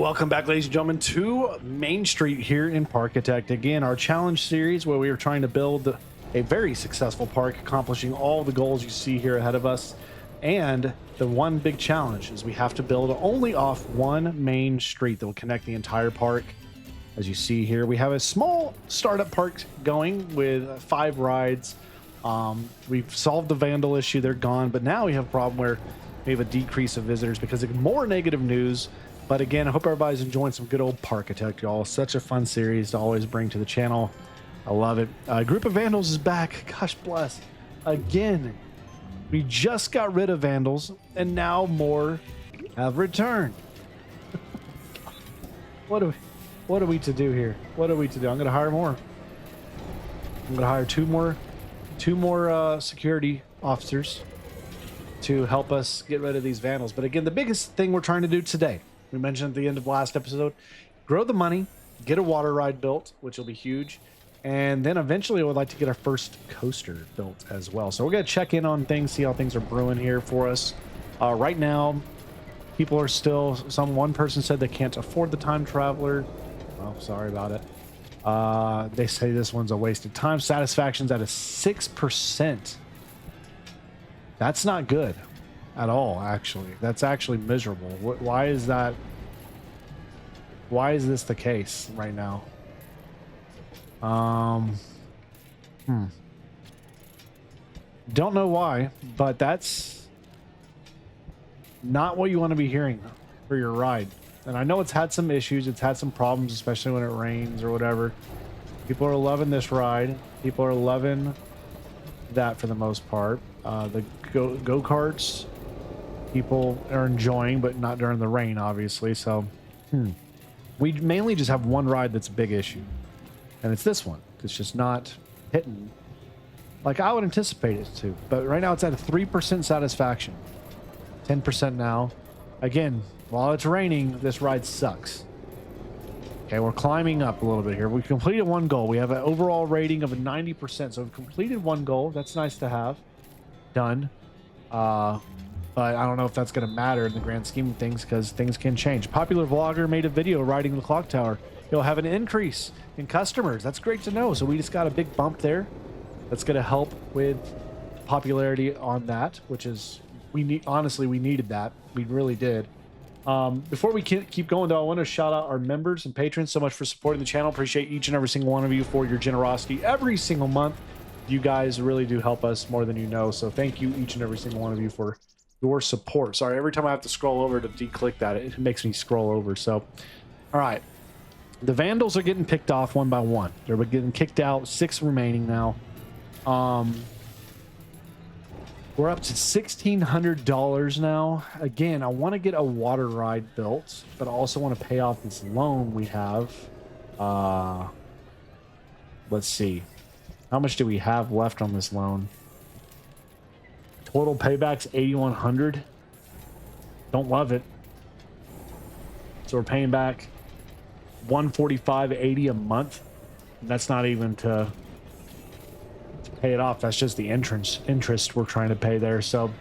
Welcome back, ladies and gentlemen, to Main Street here in Parkitect. Again, our challenge series where we are trying to build a very successful park, accomplishing all the goals you see here ahead of us. And the one big challenge is we have to build only off one main street that will connect the entire park. As you see here, we have a small startup park going with 5 rides. We've solved the vandal issue, they're gone, but now we have a problem where we have a decrease of visitors because of more negative news. But again, I hope everybody's enjoying some good old Parkitect, y'all. Such a fun series to always bring to the channel. I love it. A group of vandals is back. Gosh bless. Again, we just got rid of vandals, and now more have returned. What are we to do here? What are we to do? I'm going to hire more. I'm going to hire two more security officers to help us get rid of these vandals. But again, the biggest thing we're trying to do today, we mentioned at the end of last episode, grow the money, get a water ride built, which will be huge. And then eventually I would like to get our first coaster built as well. So we're going to check in on things, see how things are brewing here for us. Right now, people are still, one person said they can't afford the time traveler. Well, sorry about it. They say this one's a waste of time. Satisfaction's at a 6%. That's not good at all, actually. That's actually miserable. Why is that? Why is this the case right now? Don't know why, but that's not what you want to be hearing for your ride. And I know it's had some issues, it's had some problems, especially when it rains or whatever. People are loving this ride. People are loving that for the most part. The go-karts, people are enjoying, but not during the rain, obviously. So we mainly just have one ride that's a big issue, and it's this one. It's just not hitting like I would anticipate it to. But right now it's at a 3% satisfaction, 10% now. Again, while it's raining, this ride sucks. Okay, we're climbing up a little bit here. We completed one goal. We have an overall rating of a 90%, so we've completed one goal. That's nice to have done. But I don't know if that's going to matter in the grand scheme of things, because things can change. Popular vlogger made a video riding the clock tower. He'll have an increase in customers. That's great to know. So we just got a big bump there. That's going to help with popularity on that, which is, honestly, we needed that. We really did. Before we keep going, though, I want to shout out our members and patrons so much for supporting the channel. Appreciate each and every single one of you for your generosity every single month. You guys really do help us more than you know. So thank you, each and every single one of you, for your support. Sorry, every time I have to scroll over to declick that, it makes me scroll over. So, all right. The vandals are getting picked off one by one. They're getting kicked out. 6 remaining now. We're up to $1,600 now. Again, I want to get a water ride built, but I also want to pay off this loan we have. Let's see. How much do we have left on this loan? Total payback's $8,100. Don't love it. So we're paying back $145.80 a month. And that's not even to pay it off. That's just the interest we're trying to pay there. So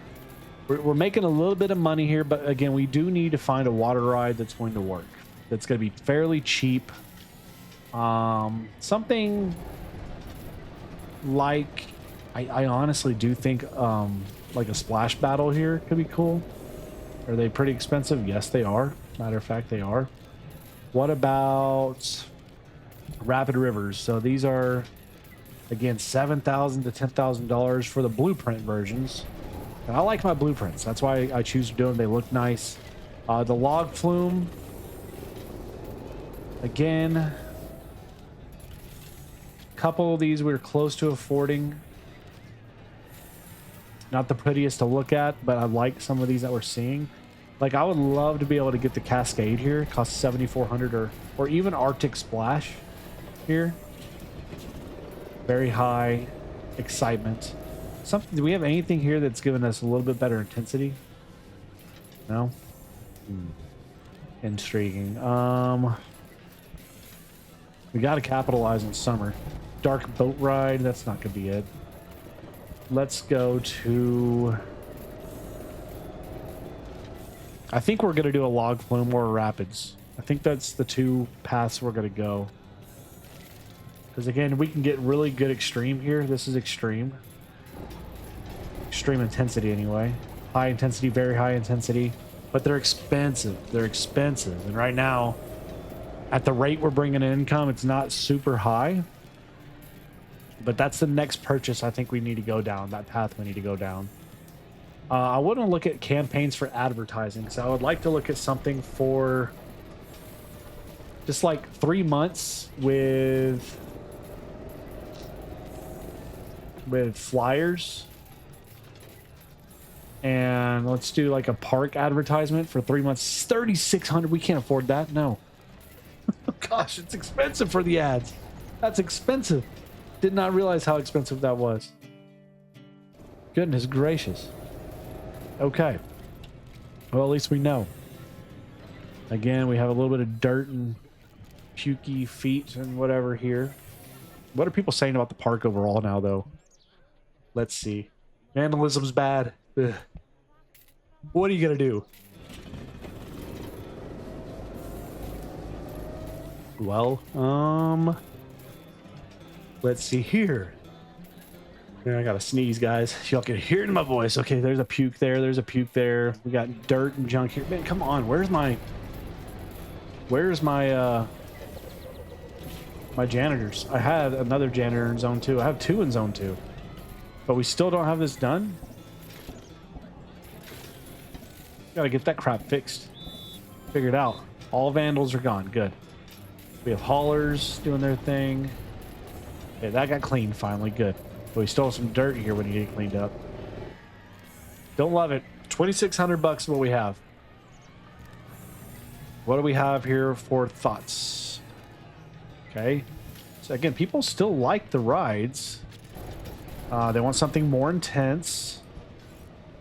we're making a little bit of money here, but again, we do need to find a water ride that's going to work, that's going to be fairly cheap. Something like, I honestly do think like a splash battle here could be cool. Are they pretty expensive? Yes, they are. Matter of fact, they are. What about rapid rivers? So these are, again, $7,000 to $10,000 for the blueprint versions. And I like my blueprints. That's why I choose to do them. They look nice. The log flume, again, a couple of these we're close to affording. Not the prettiest to look at, but I like some of these that we're seeing. Like, I would love to be able to get the Cascade here. It costs $7,400, or even Arctic Splash here. Very high excitement. Do we have anything here that's given us a little bit better intensity? No? Intriguing. We got to capitalize on summer. Dark boat ride, that's not gonna be it. Let's go to, I think we're gonna do a log flume or rapids. I think that's the two paths we're going to go. Because again, we can get really good extreme here. This is extreme. Extreme intensity anyway. High intensity, very high intensity. But they're expensive. They're expensive. And right now, at the rate we're bringing in income, it's not super high. But that's the next purchase I think we need to go down. That path we need to go down. I wouldn't look at campaigns for advertising. So I would like to look at something for just like 3 months with flyers. And let's do like a park advertisement for 3 months. 3,600. We can't afford that. No. Gosh, it's expensive for the ads. That's expensive. Did not realize how expensive that was. Goodness gracious. Okay. Well, at least we know. Again, we have a little bit of dirt and pukey feet and whatever here. What are people saying about the park overall now, though? Let's see. Vandalism's bad. Ugh. What are you gonna do? Well, let's see here. I gotta sneeze, guys. Y'all can hear it in my voice. Okay, there's a puke there. There's a puke there. We got dirt and junk here. Man, come on. Where's my my janitors? I had another janitor in zone 2. I have 2 in zone 2. But we still don't have this done. Gotta get that crap fixed. Figured out. All vandals are gone. Good. We have haulers doing their thing. Okay, that got cleaned finally. Good. But we still have some dirt here when you get it cleaned up. Don't love it. 2,600 bucks is what we have. What do we have here for thoughts? Okay. So again, people still like the rides. They want something more intense.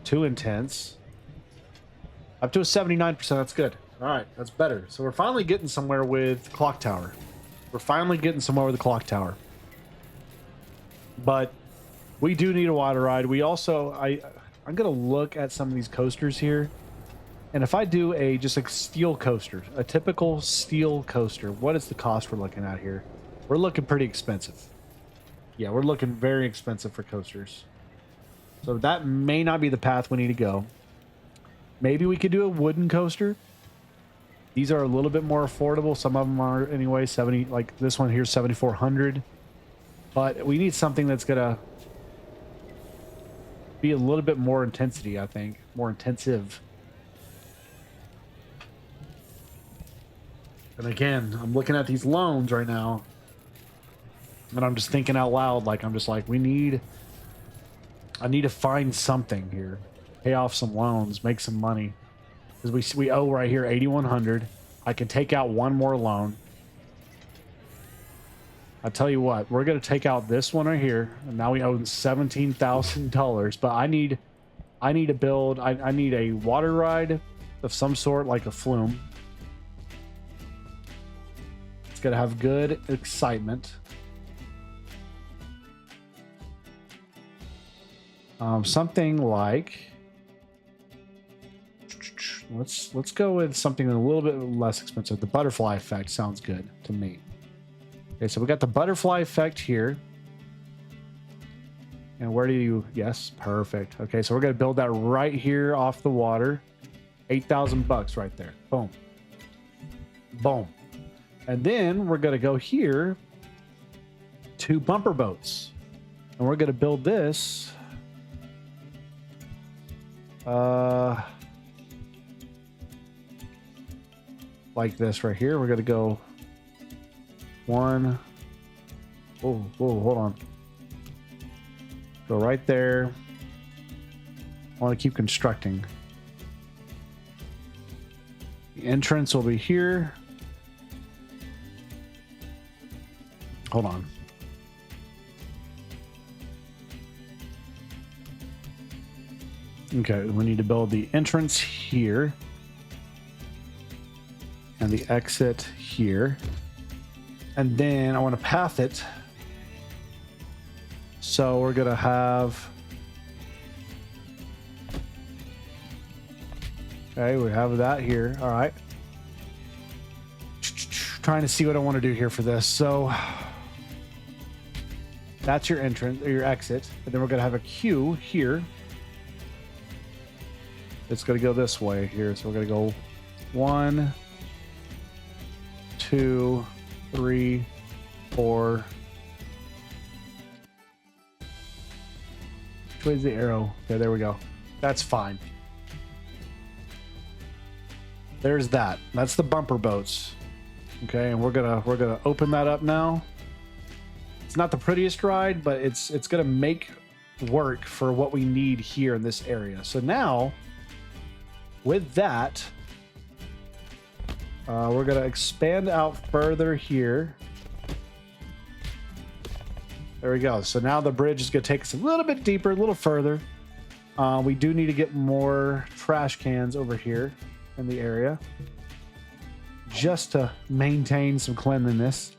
Too intense. Up to a 79%. That's good. All right, that's better. So we're finally getting somewhere with Clock Tower. We're finally getting somewhere with the Clock Tower. But we do need a water ride. We also, I'm gonna look at some of these coasters here, and if I do just a steel coaster, a typical steel coaster, what is the cost we're looking at here? We're looking pretty expensive. Yeah, we're looking very expensive for coasters. So that may not be the path we need to go. Maybe we could do a wooden coaster. These are a little bit more affordable. Some of them are anyway, 70, like this one here, 7,400. But we need something that's gonna be a little bit more intensity, I think. More intensive. And again, I'm looking at these loans right now. And I'm just thinking out loud, like I'm just like, I need to find something here. Pay off some loans, make some money. Because we owe right here 8,100. I can take out one more loan. I tell you what, we're gonna take out this one right here, and now we owe $17,000. But I need to build. I need a water ride of some sort, like a flume. It's gonna have good excitement. Something like. Let's go with something a little bit less expensive. The butterfly effect sounds good to me. Okay, so we got the butterfly effect here. And where do you... Yes, perfect. Okay, so we're going to build that right here off the water. 8,000 bucks right there. Boom. Boom. And then we're going to go here to bumper boats. And we're going to build this... like this right here. We're gonna go one. Whoa, hold on. Go right there. I want to keep constructing. The entrance will be here. Hold on. Okay, we need to build the entrance here. And the exit here. And then I want to path it. So we're going to have... Okay, we have that here. All right. trying to see what I want to do here for this. So that's your entrance or your exit. And then we're going to have a queue here. It's going to go this way here. So we're going to go 1, 2, 3, 4. Which way's the arrow? Okay, there we go. That's fine. There's that. That's the bumper boats. Okay, and we're gonna open that up now. It's not the prettiest ride, but it's gonna make work for what we need here in this area. So now, with that, we're gonna expand out further here. There we go. So now the bridge is gonna take us a little bit deeper, a little further. We do need to get more trash cans over here in the area, just to maintain some cleanliness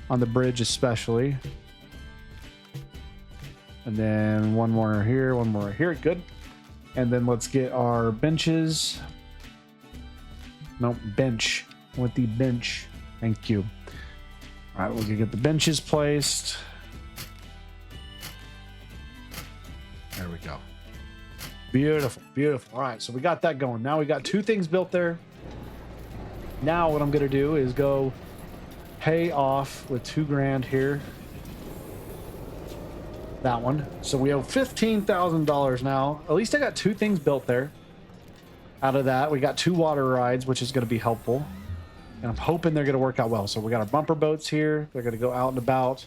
on the bridge especially. And then one more here, one more here. Good. And then let's get our benches. No, bench. With the bench. Thank you. All right, we're gonna get the benches placed. There we go. Beautiful, beautiful. All right, so we got that going. Now we got 2 things built there. Now what I'm gonna do is go pay off with $2 grand here. That one. So we owe $15,000 now. At least I got 2 things built there. Out of that, we got 2 water rides, which is gonna be helpful. And I'm hoping they're gonna work out well. So we got our bumper boats here. They're gonna go out and about.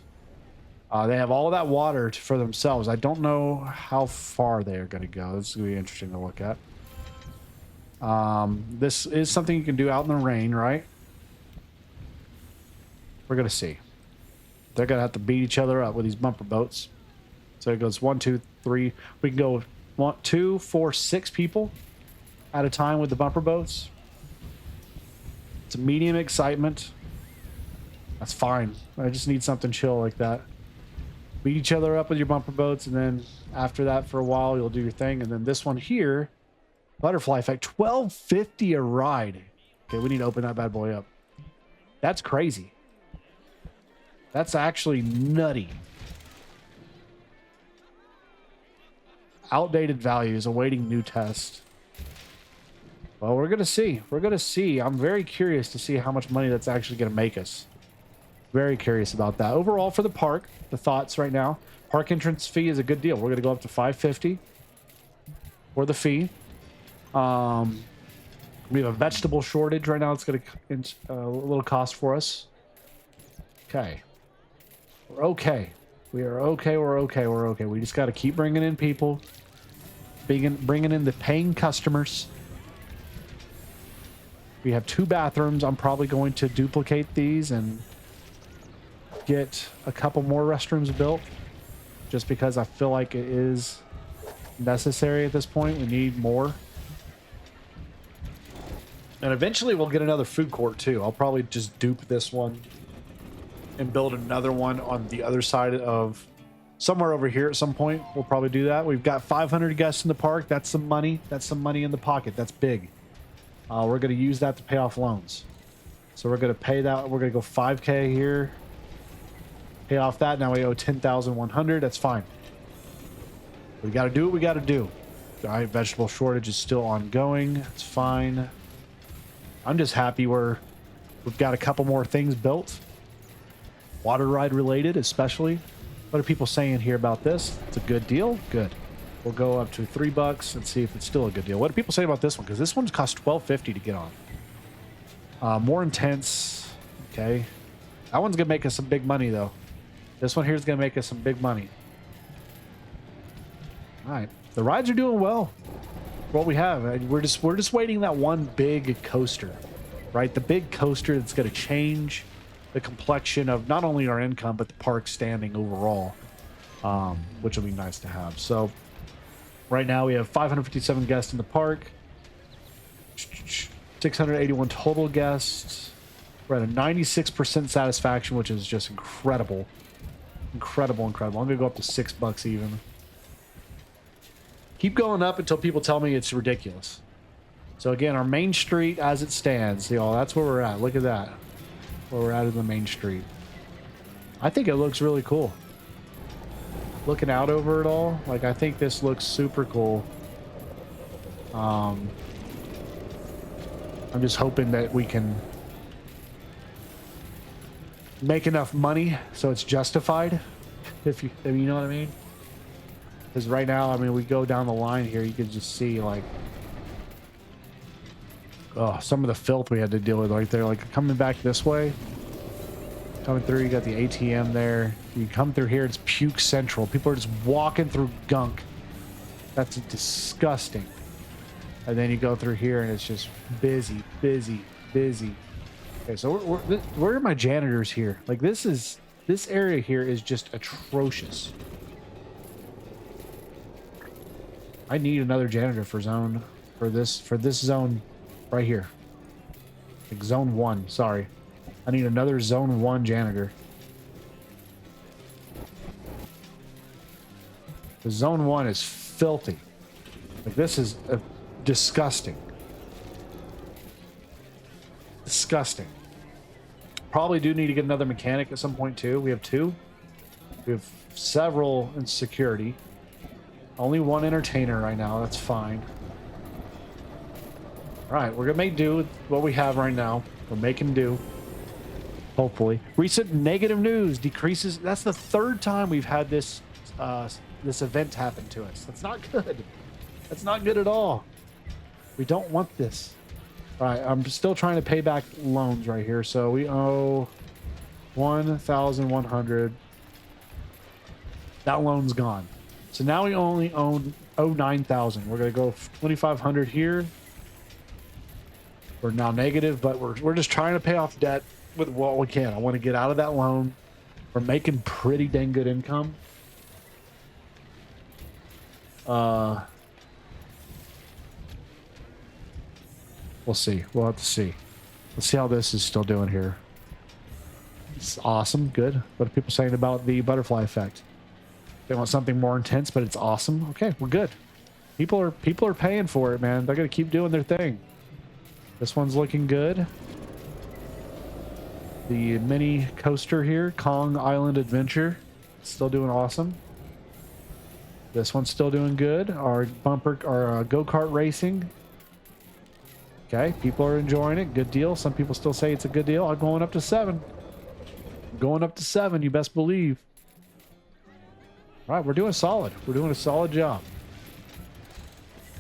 They have all of that water for themselves. I don't know how far they're going to go. This is going to be interesting to look at. This is something you can do out in the rain, right? We're going to see. They're going to have to beat each other up with these bumper boats. So it goes 1, 2, 3. We can go 1, 2, 4, 6 people at a time with the bumper boats. It's a medium excitement. That's fine. I just need something chill like that. Beat each other up with your bumper boats, and then after that for a while you'll do your thing. And then this one here, butterfly effect, $12.50 a ride. Okay, we need to open that bad boy up. That's crazy. That's actually nutty. Outdated values awaiting new test. Well, we're gonna see. We're gonna see. I'm very curious to see how much money that's actually gonna make us. Very curious about that. Overall for the park, the thoughts right now. Park entrance fee is a good deal. We're going to go up to $5.50 for the fee. We have a vegetable shortage right now. It's going to a little cost for us. Okay. We're okay. We are okay. We're okay. We're okay. We just got to keep bringing in people. Bringing in the paying customers. We have 2 bathrooms. I'm probably going to duplicate these and get a couple more restrooms built, just because I feel like it is necessary at this point. We need more. And eventually we'll get another food court too. I'll probably just dupe this one and build another one on the other side of somewhere over here at some point. We'll probably do that. We've got 500 guests in the park. That's some money. That's some money in the pocket. That's big. We're going to use that to pay off loans. So we're going to pay that. We're going to go 5K here. Pay off that. Now we owe 10,100. That's fine. We got to do what we got to do. All right, vegetable shortage is still ongoing. It's fine. I'm just happy we've got a couple more things built. Water ride related, especially. What are people saying here about this? It's a good deal. Good. We'll go up to $3 and see if it's still a good deal. What do people say about this one? Because this one's cost $12.50 to get on. More intense. Okay. That one's gonna make us some big money though. This one here is going to make us some big money. All right. The rides are doing well. What we have, we're just waiting that one big coaster, right? The big coaster that's going to change the complexion of not only our income, but the park standing overall, which will be nice to have. So right now we have 557 guests in the park, 681 total guests. We're at a 96% satisfaction, which is just incredible. Incredible. I'm going to go up to $6 even. Keep going up until people tell me it's ridiculous. So again, our main street as it stands, you know, that's where we're at. Look at that. where we're out of the main street. I think it looks really cool. Looking out over it all, like, I think this looks super cool. I'm just hoping that we can make enough money so it's justified, if you know what I mean. Because right now, I mean, we go down the line here, you can just see, like, oh, some of the filth we had to deal with right there. Like, coming back this way, coming through, you got the ATM there. You come through here, it's puke central. People are just walking through gunk. That's disgusting. And then you go through here, and it's just busy, busy, busy. Okay, so where are my janitors here? Like, this area here is just atrocious. I need another janitor for this zone right here. Like zone 1, sorry. I need another zone 1 janitor. The zone 1 is filthy. Like, this is disgusting. Disgusting. Probably do need to get another mechanic at some point too. We have 2. We have several in security. Only 1 entertainer right now. That's fine. All right, we're gonna make do with what we have right now. We're making do. Hopefully, recent negative news decreases. That's the 3rd time we've had this this event happen to us. That's not good. That's not good at all. We don't want this. All right, I'm still trying to pay back loans right here. So we owe 1,100. That loan's gone. So now we only owe 9,000. We're gonna go 2,500 here. We're now negative, but we're just trying to pay off debt with what we can. I want to get out of that loan. We're making pretty dang good income. We'll see. We'll have to see. Let's see how this is still doing here. It's awesome. Good. What are people saying about the butterfly effect? They want something more intense, but it's awesome. Okay, we're good. People are paying for it, man. They're gonna keep doing their thing. This one's looking good. The mini coaster here, Kong Island Adventure, still doing awesome. This one's still doing good. Our go-kart racing. Okay, people are enjoying it. Good deal. Some people still say it's a good deal. I'm going up to 7. Going up to 7, you best believe. All right, we're doing solid. We're doing a solid job.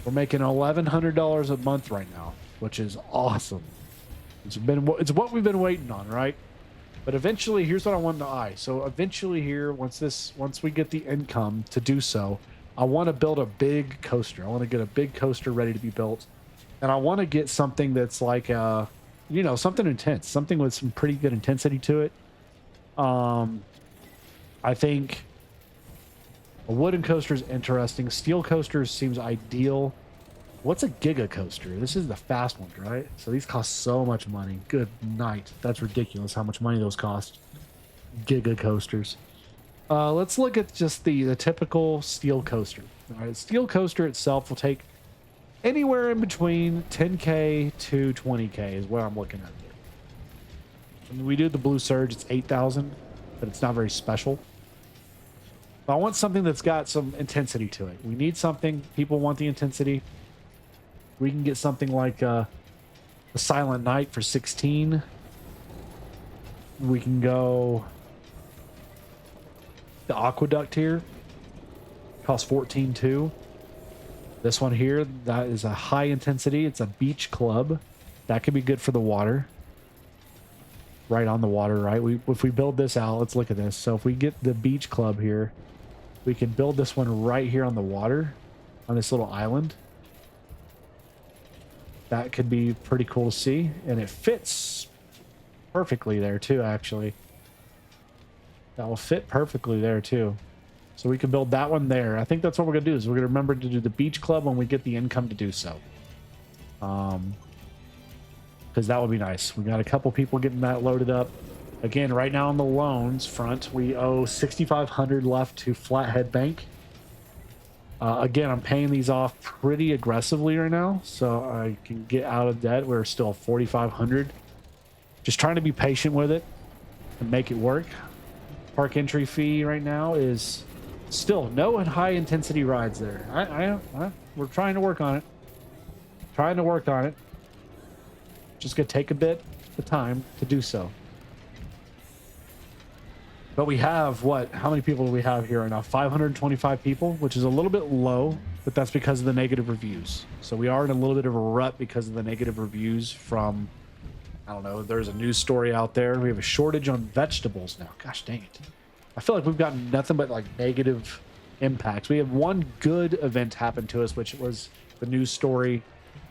We're making $1,100 a month right now, which is awesome. It's what we've been waiting on, right? But eventually, here's what I want to eye. So eventually here, once we get the income to do so, I want to build a big coaster. I want to get a big coaster ready to be built. And I want to get something that's like, something intense, something with some pretty good intensity to it. I think a wooden coaster is interesting. Steel coasters seems ideal. What's a giga coaster? This is the fast one, right? So these cost so much money. Good night. That's ridiculous how much money those cost. Giga coasters. Let's look at just the typical steel coaster. All right, steel coaster itself will take anywhere in between 10K to 20K is what I'm looking at here. When we do the Blue Surge, it's 8,000, but it's not very special. But I want something that's got some intensity to it. We need something. People want the intensity. We can get something like the Silent Night for 16. We can go the Aqueduct here. Costs 14 too. This one here, that is a high intensity. It's a beach club. That could be good for the water. Right on the water, right? If we build this out, let's look at this. So if we get the beach club here, we can build this one right here on the water, on this little island. That could be pretty cool to see. And it fits perfectly there too, actually. That will fit perfectly there too. So we can build that one there. I think that's what we're going to do, is we're going to remember to do the beach club when we get the income to do so. Because that would be nice. We got a couple people getting that loaded up. Again, right now on the loans front, we owe $6,500 left to Flathead Bank. Again, I'm paying these off pretty aggressively right now, so I can get out of debt. We're still $4,500. just trying to be patient with it and make it work. Park entry fee right now is still no high intensity rides there. We're trying to work on it. Just gonna take a bit of time to do so. But we have what? How many people do we have here right now? 525 people, which is a little bit low, but that's because of the negative reviews. So we are in a little bit of a rut because of the negative reviews from, I don't know, there's a news story out there. We have a shortage on vegetables now. Gosh dang it. I feel like we've gotten nothing but like negative impacts. We have one good event happen to us, which was the news story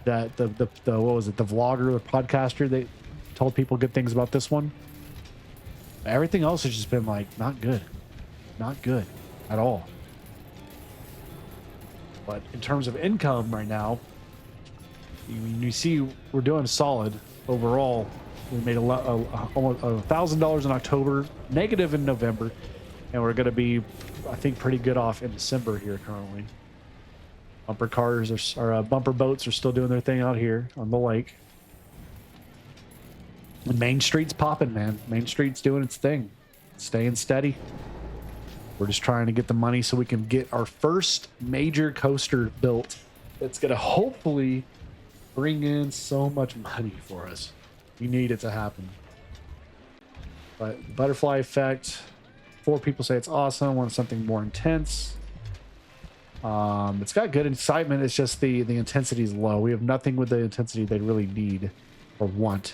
that the what was it? The vlogger, the podcaster, they told people good things about this one. Everything else has just been like not good at all. But in terms of income right now, you see we're doing solid overall. We made almost $1,000 in October, negative in November, and we're going to be, I think, pretty good off in December here currently. Bumper cars or bumper boats are still doing their thing out here on the lake. And Main Street's popping, man. Main Street's doing its thing. Staying steady. We're just trying to get the money so we can get our first major coaster built. That's going to hopefully bring in so much money for us. We need it to happen. But butterfly effect. 4 people say it's awesome. Want something more intense. It's got good excitement. It's just the intensity is low. We have nothing with the intensity they really need or want.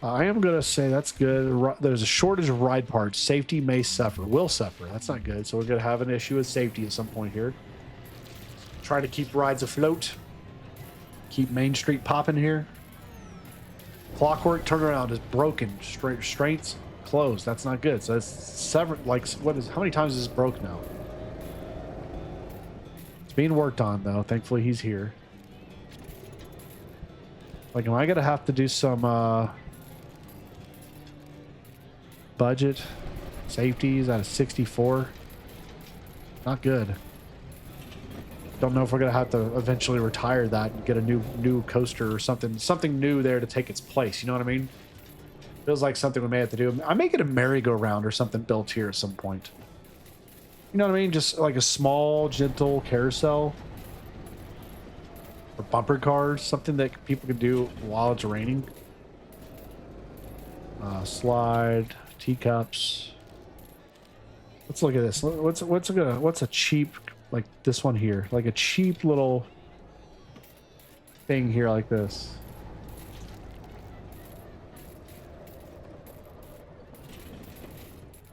I am going to say that's good. There's a shortage of ride parts. Safety may suffer. Will suffer. That's not good. So we're going to have an issue with safety at some point here. Try to keep rides afloat. Keep Main Street popping here. Clockwork turnaround is broken. Restraints closed. That's not good. So that's several. Like, how many times is this broke now? It's being worked on though. Thankfully he's here. Like, am I going to have to do some budget safeties out of 64? Not good. Don't know if we're gonna have to eventually retire that and get a new coaster or something new there to take its place. You know what I mean? Feels like something we may have to do. I may get a merry-go-round or something built here at some point. You know what I mean? Just like a small, gentle carousel or bumper cars, something that people can do while it's raining. Slide. Teacups. Let's look at this. What's a cheap, like this one here, like a cheap little thing here like this.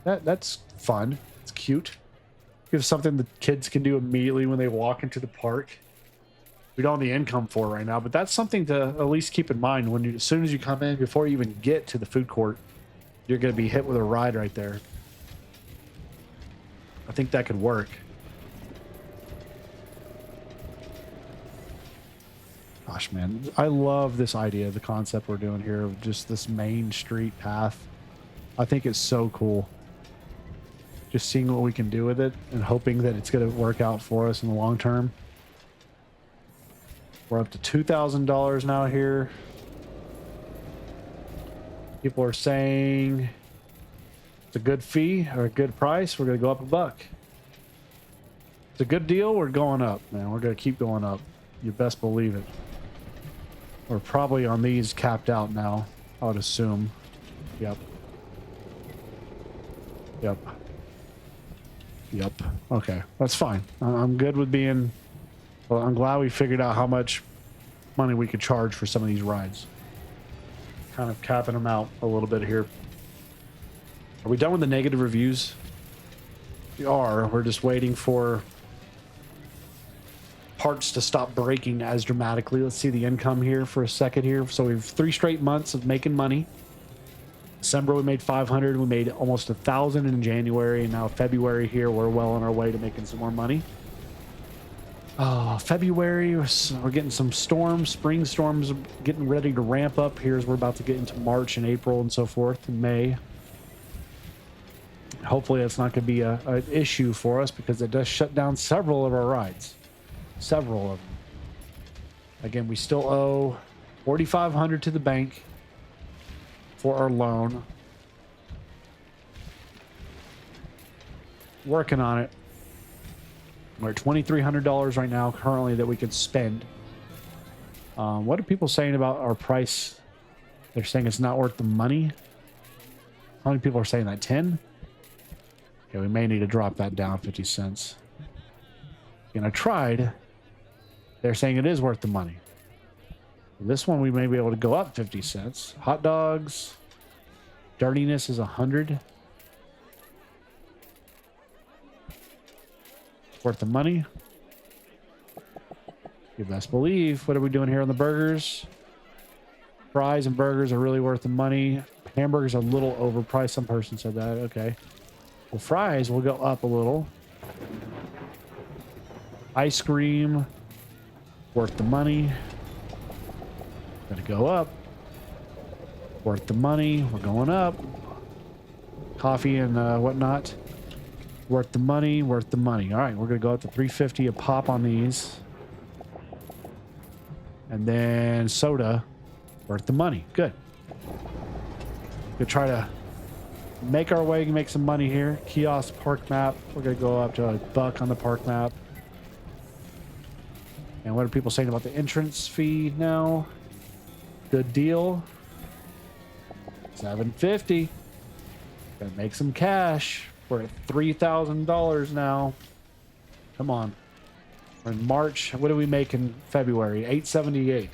That's fun. It's cute. Give something the kids can do immediately when they walk into the park. We don't have the income for right now, but that's something to at least keep in mind when as soon as you come in, before you even get to the food court. You're going to be hit with a ride right there. I think that could work. Gosh, man. I love this idea, the concept we're doing here of just this Main Street path. I think it's so cool. Just seeing what we can do with it and hoping that it's going to work out for us in the long term. We're up to $2,000 now here. People are saying it's a good fee or a good price. We're going to go up $1. It's a good deal. We're going up, man. We're going to keep going up. You best believe it. We're probably on these capped out now, I would assume. Yep. Okay, that's fine. I'm good with being... Well, I'm glad we figured out how much money we could charge for some of these rides. Kind of capping them out a little bit here. Are we done with the negative reviews? We are. We're just waiting for parts to stop breaking as dramatically. Let's see the income here for a second here. So we have 3 straight months of making money. December we made 500. We made almost 1,000 in January, and now February here we're well on our way to making some more money. February, we're getting some storms, spring storms, getting ready to ramp up here as we're about to get into March and April and so forth, and May. Hopefully that's not going to be an issue for us because it does shut down several of our rides. Several of them. Again, we still owe $4,500 to the bank. for our loan. Working on it. We're at $2,300 right now currently that we could spend. What are people saying about our price? They're saying it's not worth the money. How many people are saying that? 10? Okay, we may need to drop that down 50 cents. And I tried. They're saying it is worth the money. This one we may be able to go up 50 cents. Hot dogs. Dirtiness is 100. Worth the money. You best believe. What are we doing here on the burgers? Fries and burgers are really worth the money. Hamburgers are a little overpriced. Some person said that. Okay. Well, fries will go up a little. Ice cream. Worth the money. Gonna go up. Worth the money. We're going up. Coffee and whatnot. Worth the money. Worth the money. All right, we're gonna go up to $3.50 a pop on these. And then soda. Worth the money. Good. We'll try to make our way, make some money here. Kiosk park map. We're gonna go up to $1 on the park map. And what are people saying about the entrance fee now? Good deal. $7.50. Gonna make some cash. We're at $3,000 now. Come on. We're in March. What do we make in February? $878.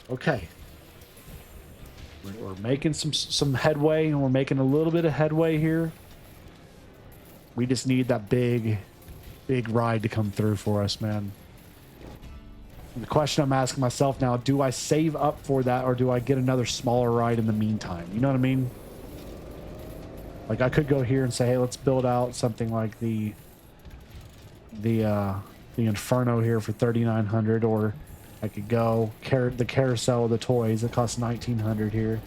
Okay. We're making some headway, and we're making a little bit of headway here. We just need that big ride to come through for us, man. And the question I'm asking myself now, do I save up for that, or do I get another smaller ride in the meantime? You know what I mean? Like, I could go here and say, hey, let's build out something like the Inferno here for $3,900, or I could go the carousel of the toys that costs $1,900 here.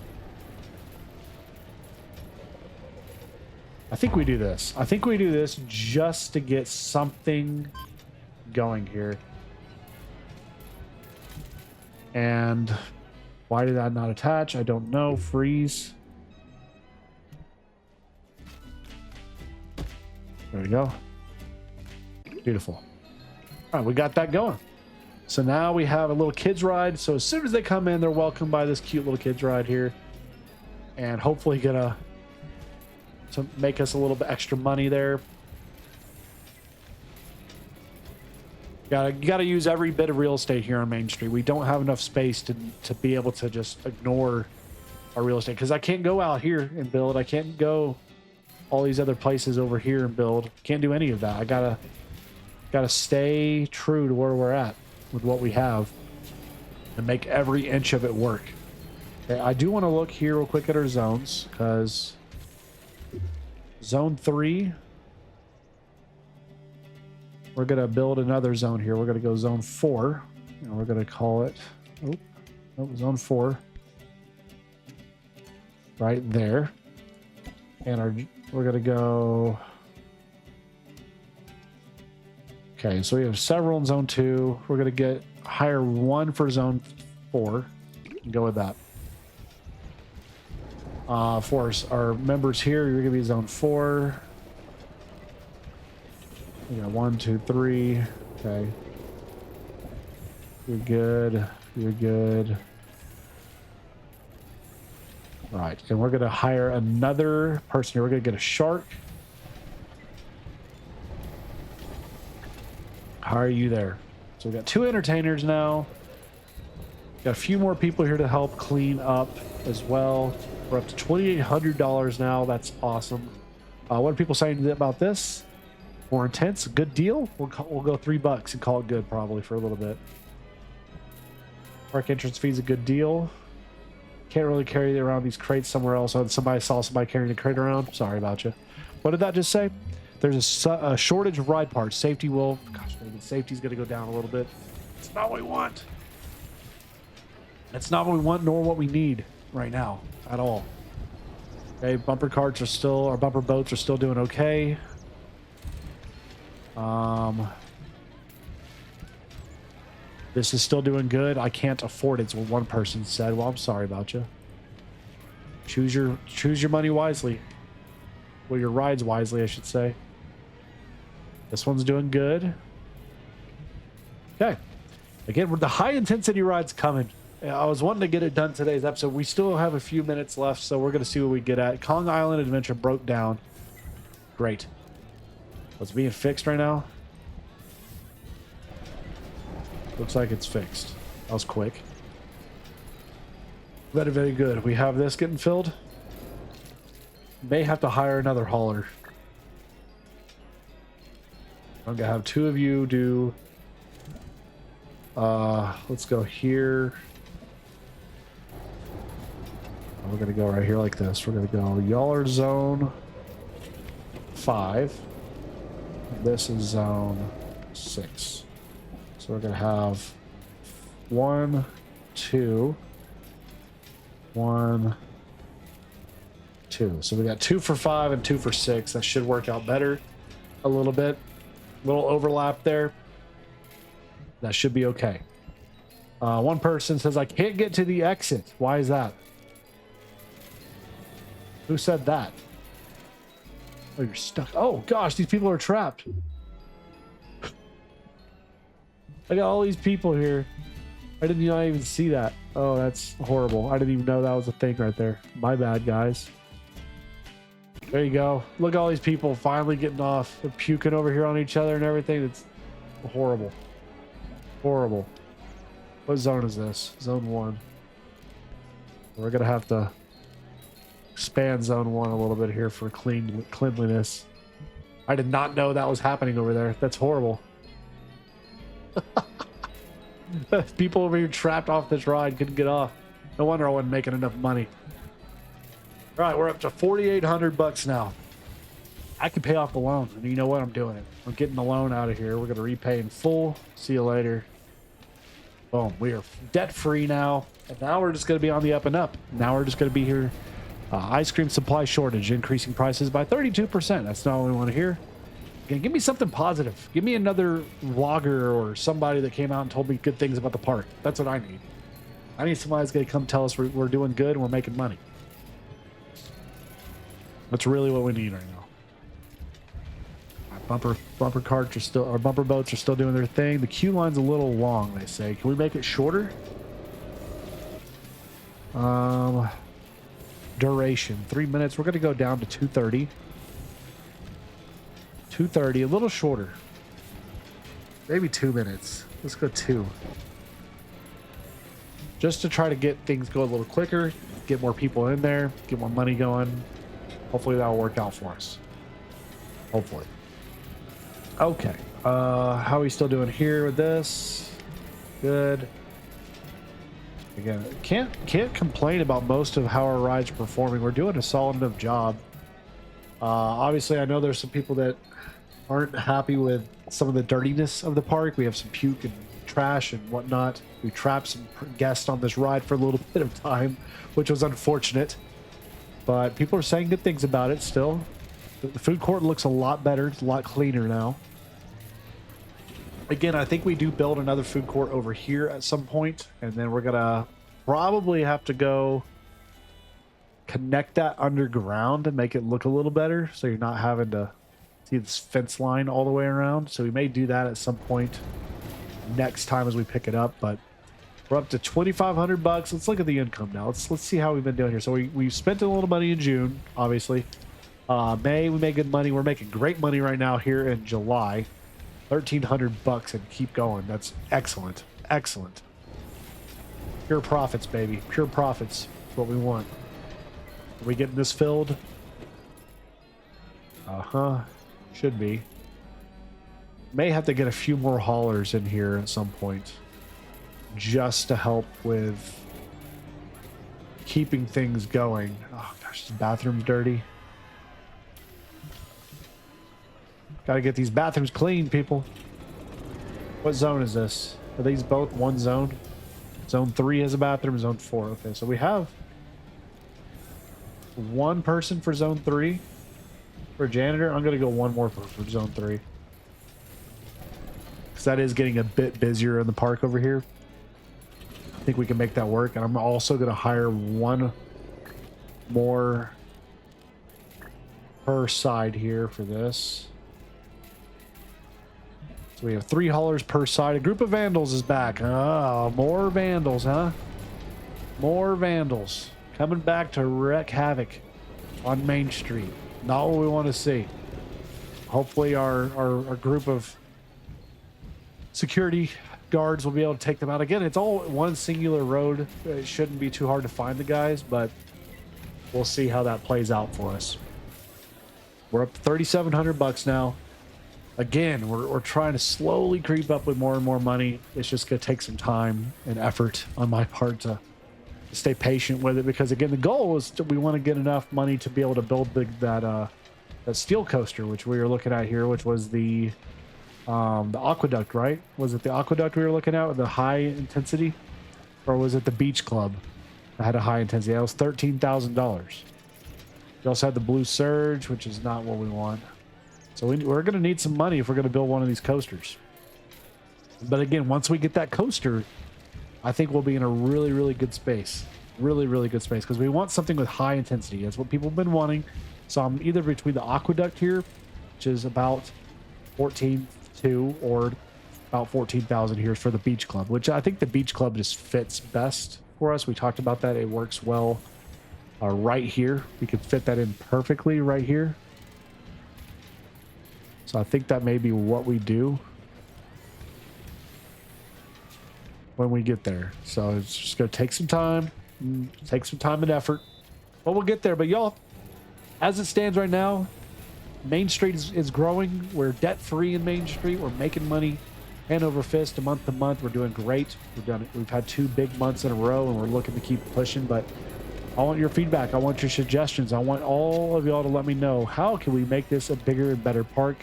I think we do this. I think we do this just to get something going here. And why did that not attach? I don't know. Freeze. There we go. Beautiful. All right, we got that going. So now we have a little kids ride. So as soon as they come in, they're welcomed by this cute little kids ride here. And hopefully gonna to make us a little bit extra money there. You gotta use every bit of real estate here on Main Street. We don't have enough space to be able to just ignore our real estate, because I can't go out here and build. I can't go all these other places over here and build. Can't do any of that. I gotta stay true to where we're at with what we have and make every inch of it work. Okay, I do want to look here real quick at our zones, because zone 3, we're gonna build another zone here. We're gonna go zone 4, and we're gonna call it zone 4 right there. And we're gonna go. Okay, so we have several in zone 2. We're gonna hire one for zone 4 and go with that. For our members here, you're gonna be zone 4. We got 1, 2, 3. Okay. You're good. You're good. Right, and we're gonna hire another person here. We're gonna get a shark. Hire you there. So we got 2 entertainers now. Got a few more people here to help clean up as well. We're up to $2,800 now. That's awesome. What are people saying about this? More intense, good deal. We'll go $3 and call it good, probably, for a little bit. Park entrance fee is a good deal. Can't really carry around these crates somewhere else. Somebody saw somebody carrying a crate around. Sorry about you. What did that just say? There's a shortage of ride parts. Safety will. Gosh, maybe safety's going to go down a little bit. It's not what we want. It's not what we want, nor what we need right now at all. Okay, bumper carts are still, our bumper boats are still doing okay. This is still doing good. I can't afford it, is what one person said. Well, I'm sorry about you. Choose your money wisely. Well, your rides wisely, I should say. This one's doing good. Okay. Again, with the high intensity rides coming. I was wanting to get it done today's episode. We still have a few minutes left, so we're going to see what we get at. Kong Island Adventure broke down. Great. What's being fixed right now? Looks like it's fixed. That was quick. Very, very good. We have this getting filled. May have to hire another hauler. I'm gonna have two of you do. Let's go here. We're gonna go right here like this. We're gonna go. Y'all are zone 5. This is zone 6. So we're gonna have 1, 2, 1, 2. So we got 2 for 5 and 2 for 6. That should work out better a little bit. Little overlap there. That should be okay. One person says, I can't get to the exit. Why is that? Who said that? Oh, you're stuck. Oh, gosh, these people are trapped. I got all these people here. I didn't even see that. Oh, that's horrible. I didn't even know that was a thing right there. My bad, guys. There you go. Look at all these people finally getting off. They're puking over here on each other and everything. It's horrible. Horrible. What zone is this? Zone 1. We're going to have to expand zone 1 a little bit here for cleanliness. I did not know that was happening over there. That's horrible. People over here trapped off this ride, couldn't get off. No wonder I wasn't making enough money. All right, we're up to 4,800 bucks now. I can pay off the loan, and you know what? I'm doing it. I'm getting the loan out of here. We're going to repay in full. See you later. Boom. We are debt-free now, and now we're just going to be on the up and up. Now we're just going to be here. Ice cream supply shortage, increasing prices by 32%. That's not what we want to hear. Again, give me something positive. Give me another vlogger or somebody that came out and told me good things about the park. That's what I need. I need somebody that's going to come tell us we're doing good and we're making money. That's really what we need right now. Bumper carts are still, our bumper boats are still doing their thing. The queue line's a little long, they say. Can we make it shorter? Duration 3 minutes. We're going to go down to 2:30. 2:30, a little shorter. Maybe 2 minutes. Let's go 2. Just to try to get things go a little quicker, get more people in there, get more money going. Hopefully that'll work out for us. Hopefully. Okay. How are we still doing here with this? Good. Again, can't complain about most of how our rides are performing. We're doing a solid enough job. Obviously, I know there's some people that aren't happy with some of the dirtiness of the park. We have some puke and trash and whatnot. We trapped some guests on this ride for a little bit of time, which was unfortunate. But people are saying good things about it still. The food court looks a lot better. It's a lot cleaner now. Again, I think we do build another food court over here at some point, and then we're gonna probably have to go connect that underground and make it look a little better, so you're not having to see this fence line all the way around. So we may do that at some point next time as we pick it up. But we're up to 2,500 bucks. Let's look at the income now. Let's see how we've been doing here. So we spent a little money in June, obviously. May we made good money. We're making great money right now here in July. 1,300 bucks and keep going. That's excellent. Excellent. Pure profits, baby. Pure profits. That's what we want. Are we getting this filled? Should be. May have to get a few more haulers in here at some point, just to help with keeping things going. Oh gosh, this bathroom's dirty. Gotta get these bathrooms clean, people. What zone is this? Are these both one zone? Zone 3 has a bathroom, zone 4. Okay, so we have one person for zone 3 for janitor. I'm gonna go one more for zone 3, because that is getting a bit busier in the park over here. I think we can make that work. And I'm also gonna hire one more per side here for this. So we have 3 haulers per side. A group of vandals is back. Oh, more vandals, huh? More vandals coming back to wreak havoc on Main Street. Not what we want to see. Hopefully our group of security guards will be able to take them out. Again, it's all one singular road. It shouldn't be too hard to find the guys, but we'll see how that plays out for us. We're up to 3,700 bucks now. Again, we're trying to slowly creep up with more and more money. It's just going to take some time and effort on my part to stay patient with it, because again, the goal is we want to get enough money to be able to build that steel coaster, which we were looking at here, which was the aqueduct, right? Was it the aqueduct we were looking at with the high intensity, or was it the beach club that had a high intensity? That was $13,000. We also had the blue surge, which is not what we want. So we're going to need some money if we're going to build one of these coasters. But again, once we get that coaster, I think we'll be in a really, really good space. Really, really good space, because we want something with high intensity. That's what people have been wanting. So I'm either between the aqueduct here, which is about 14.2, or about 14,000 here for the beach club, which I think the beach club just fits best for us. We talked about that. It works well right here. We could fit that in perfectly right here. So I think that may be what we do when we get there. So it's just going to take some time and effort, but we'll get there. But y'all, as it stands right now, Main Street is growing. We're debt free in Main Street. We're making money hand over fist, month to month. We're doing great. We've had 2 big months in a row, and we're looking to keep pushing. But I want your feedback. I want your suggestions. I want all of y'all to let me know, how can we make this a bigger and better park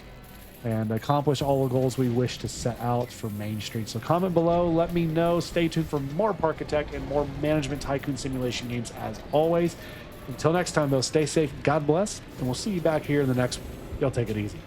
and accomplish all the goals we wish to set out for Main Street. So comment below, let me know. Stay tuned for more Parkitect and more Management Tycoon simulation games as always. Until next time though, stay safe, God bless, and we'll see you back here in the next one. Y'all take it easy.